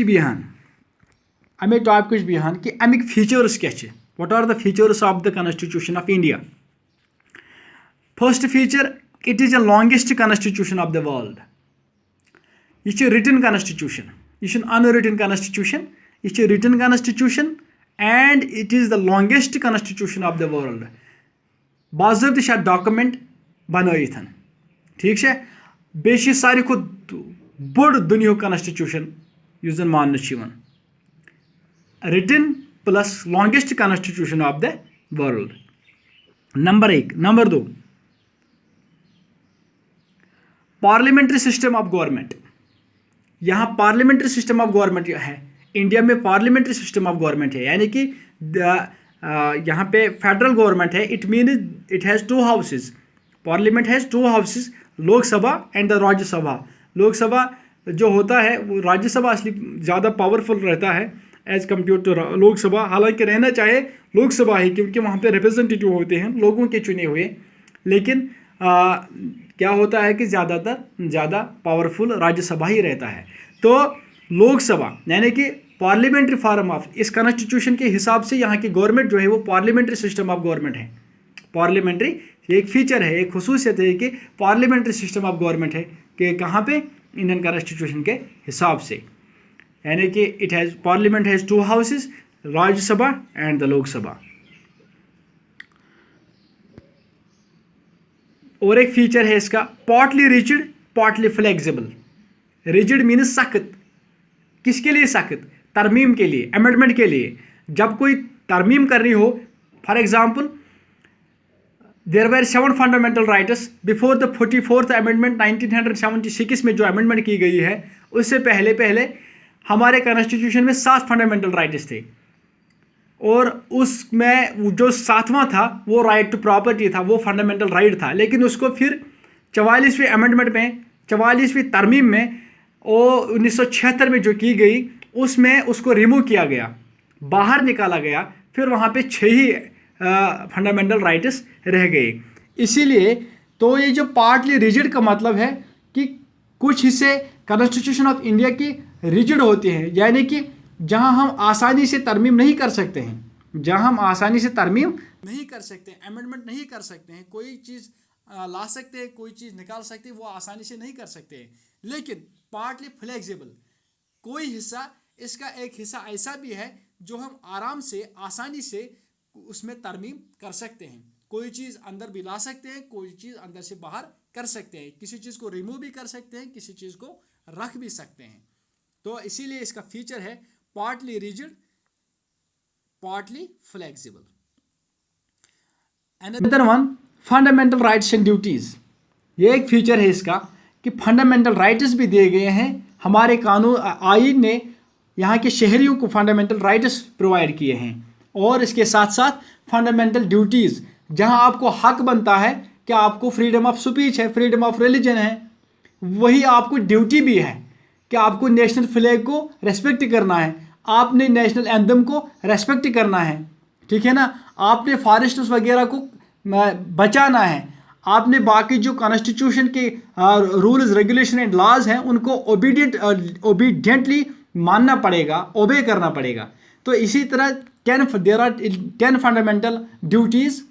बिहान अमे टॉपिक बिहान कि अमिक फीचर्स क्या what are the features of the constitution of India. First feature, it is the longest constitution of the world. यह written constitution, यह unwritten constitution, यह written constitution and it is the longest constitution of the world. बाज़ाब्त document बनाइथ, ठीक है। बेशि सारी खुद बड़ दुनिया कॉन्स्टिट्यूशन युस जन मानने written plus longest constitution of the world. Number 1। Number 2, parliamentary system of government. यहाँ पार्लियामेंट्री सिस्टम ऑफ गवर्नमेंट है, इंडिया में पार्लियामेंट्री सिस्टम ऑफ गवर्नमेंट है, यानी कि यहाँ पे फेडरल गवर्नमेंट है। It mean it has 2 houses, parliament has 2 houses, Lok Sabha and the Rajya Sabha. Lok Sabha जो होता है वो राज्यसभा असली ज़्यादा पावरफुल रहता है एज कम्पेयर टू लोकसभा। हालांकि रहना चाहे लोकसभा ही, क्योंकि वहाँ पे रिप्रेजेंटेटिव होते हैं लोगों के चुने हुए, लेकिन क्या होता है कि ज़्यादा पावरफुल राज्यसभा ही रहता है। तो लोकसभा यानी कि पार्लियामेंट्री फॉर्म ऑफ इस कॉन्स्टिट्यूशन के हिसाब से यहाँ की गवर्नमेंट जो है वो पार्लियामेंट्री सिस्टम ऑफ गवर्नमेंट है। पार्लियामेंट्री एक फीचर है, एक खसूसियत है कि पार्लियामेंट्री सिस्टम ऑफ गवर्नमेंट है कि कहाँ पे इंडियन कॉन्स्टिट्यूशन के हिसाब से, यानी कि it has parliament has 2 houses, Rajya Sabha and the Lok Sabha. और एक फीचर है इसका partly rigid partly flexible. Rigid means सख्त, किसके लिए सख्त? तरमीम के लिए, अमेंडमेंट के लिए। जब कोई तरमीम करनी हो, for example there were 7 fundamental rights before the 44th amendment 1976 में जो अमेंडमेंट की गई है, उससे पहले हमारे कॉन्स्टिट्यूशन में 7 फंडामेंटल राइट्स थे, और उसमें जो 7वां था वो राइट टू प्रॉपर्टी था, वो फंडामेंटल राइट था। लेकिन उसको फिर 44वें अमेंडमेंट में, 44वीं तरमीम में, और 1976 में जो की गई, उसमें उसको रिमूव किया गया, बाहर निकाला गया। फिर वहाँ पे 6 ही फंडामेंटल राइट्स रह गए। इसीलिए तो ये जो पार्टली रिजिड का मतलब है कि कुछ हिस्से कॉन्स्टिट्यूशन ऑफ इंडिया की रिजिड होते हैं, यानी कि जहां हम आसानी से तरमीम नहीं कर सकते हैं, जहां हम आसानी से तरमीम नहीं कर सकते, अमेंडमेंट नहीं कर सकते हैं, कोई चीज़ ला सकते हैं, कोई चीज़ निकाल सकते हैं, वो आसानी से नहीं कर सकते हैं। लेकिन पार्टली फ्लेक्सिबल, कोई हिस्सा, इसका एक हिस्सा ऐसा भी है जो हम आराम से आसानी से उसमें तरमीम कर सकते हैं। कोई चीज़ अंदर भी ला सकते हैं, कोई चीज़ अंदर से बाहर कर सकते हैं, किसी चीज़ को रिमूव भी कर सकते हैं, किसी चीज़ को रख भी सकते हैं। तो इसीलिए इसका फीचर है partly rigid partly flexible. Another one, fundamental rights and duties. ये एक फीचर है इसका कि फंडामेंटल राइट्स भी दिए गए हैं। हमारे कानून आईन ने यहाँ के शहरियों को फंडामेंटल राइट्स प्रोवाइड किए हैं, और इसके साथ साथ फंडामेंटल ड्यूटीज़, जहाँ आपको हक बनता है कि आपको फ्रीडम ऑफ स्पीच है, फ्रीडम ऑफ रिलीजन है, वही आपको ड्यूटी भी है कि आपको नेशनल फ्लैग को रेस्पेक्ट करना है, आपने नेशनल एंथम को रेस्पेक्ट करना है, ठीक है ना। आपने फॉरेस्ट्स वगैरह को बचाना है, आपने बाकी जो कॉन्स्टिट्यूशन के रूल्स रेगुलेशन एंड लॉज हैं उनको ओबीडियंटली मानना पड़ेगा, ओबे करना पड़ेगा। तो इसी तरह 10 फंडामेंटल ड्यूटीज़,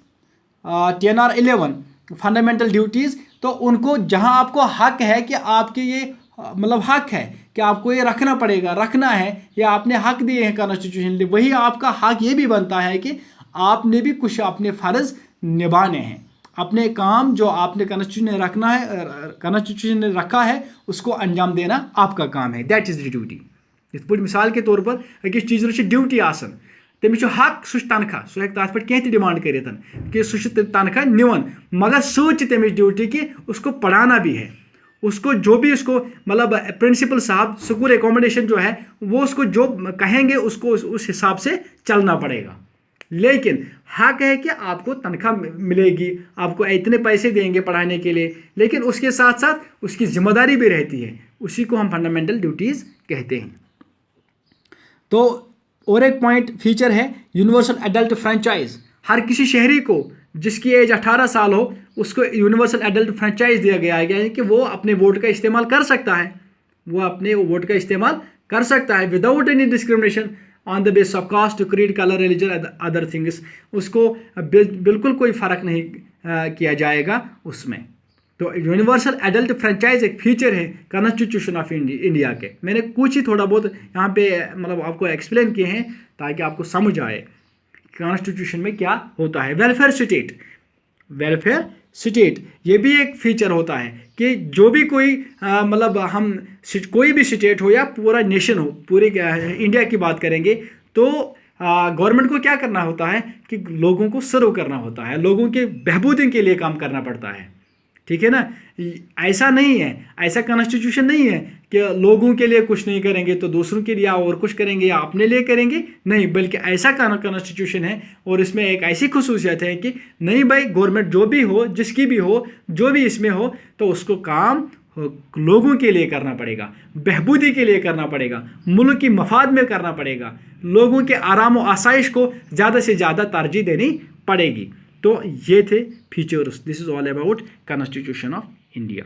10 और 11 फंडामेंटल ड्यूटीज़। तो उनको जहां आपको हक है कि आपके ये मतलब हक है कि आपको ये रखना पड़ेगा, रखना है, या आपने हक दिए हैं कॉन्स्टिट्यूशन, वही आपका हक ये भी बनता है कि आपने भी कुछ अपने फ़र्ज़ निभाने हैं, अपने काम जो आपने कॉन्स्टिट्यूशन ने रखना है, कॉन्स्टिट्यूशन ने रखा है, उसको अंजाम देना आपका काम है। That is the duty. इस पर मिसाल के तौर पर अकिस चीज़ ड्यूटी आसन, तमिस हक सह तनख्वाह, सह हेक तथ पे कह डिमांड कर कि सह तनख्वाह निवन, मगर सच तमिस ड्यूटी कि उसको पढ़ाना भी है, उसको जो भी उसको मतलब प्रिंसिपल साहब स्कूल एकोमोडेशन जो है वो उसको जो कहेंगे उसको उस हिसाब से चलना पड़ेगा। लेकिन हक है कि आपको तनख्वाह मिलेगी, आपको इतने पैसे देंगे पढ़ाने के लिए, लेकिन उसके साथ साथ उसकी जिम्मेदारी भी रहती है, उसी को हम फंडामेंटल ड्यूटीज़ कहते हैं। तो और एक पॉइंट फीचर है यूनिवर्सल एडल्ट फ्रेंचाइज। हर किसी शहरी को जिसकी एज 18 साल हो उसको यूनिवर्सल एडल्ट फ्रेंचाइज दिया गया है, यानी कि वो अपने वोट का इस्तेमाल कर सकता है, वो अपने वोट का इस्तेमाल कर सकता है without any discrimination on the base of caste, creed, colour, religion, other things. उसको बिल्कुल कोई फ़र्क नहीं किया जाएगा उसमें। तो यूनिवर्सल एडल्ट फ्रेंचाइज एक फीचर है कॉन्स्टिट्यूशन ऑफ इंडिया के। मैंने कुछ ही थोड़ा बहुत यहाँ पे मतलब आपको एक्सप्लेन किए हैं ताकि आपको समझ आए कॉन्स्टिट्यूशन में क्या होता है। वेलफेयर स्टेट, वेलफेयर स्टेट ये भी एक फीचर होता है कि जो भी कोई मतलब हम कोई भी स्टेट हो या पूरा नेशन हो, पूरे इंडिया की बात करेंगे तो गवर्नमेंट को क्या करना होता है कि लोगों को सर्व करना होता है, लोगों के बहबूदी के लिए काम करना पड़ता है। ठीक है ना, ऐसा नहीं है, ऐसा कॉन्स्टिट्यूशन नहीं है कि लोगों के लिए कुछ नहीं करेंगे तो दूसरों के लिए और कुछ करेंगे या अपने लिए करेंगे, नहीं, बल्कि ऐसा कॉन्स्टिट्यूशन है और इसमें एक ऐसी खुसूसियत है कि नहीं भाई, गवर्नमेंट जो भी हो, जिसकी भी हो, जो भी इसमें हो, तो उसको काम लोगों के लिए करना पड़ेगा, बहबूदी के लिए करना पड़ेगा, मुल्क की मफाद में करना पड़ेगा, लोगों के आराम और आसाइश को ज़्यादा से ज़्यादा तरजीह देनी पड़ेगी। तो ये थे features. This is all about constitution of India.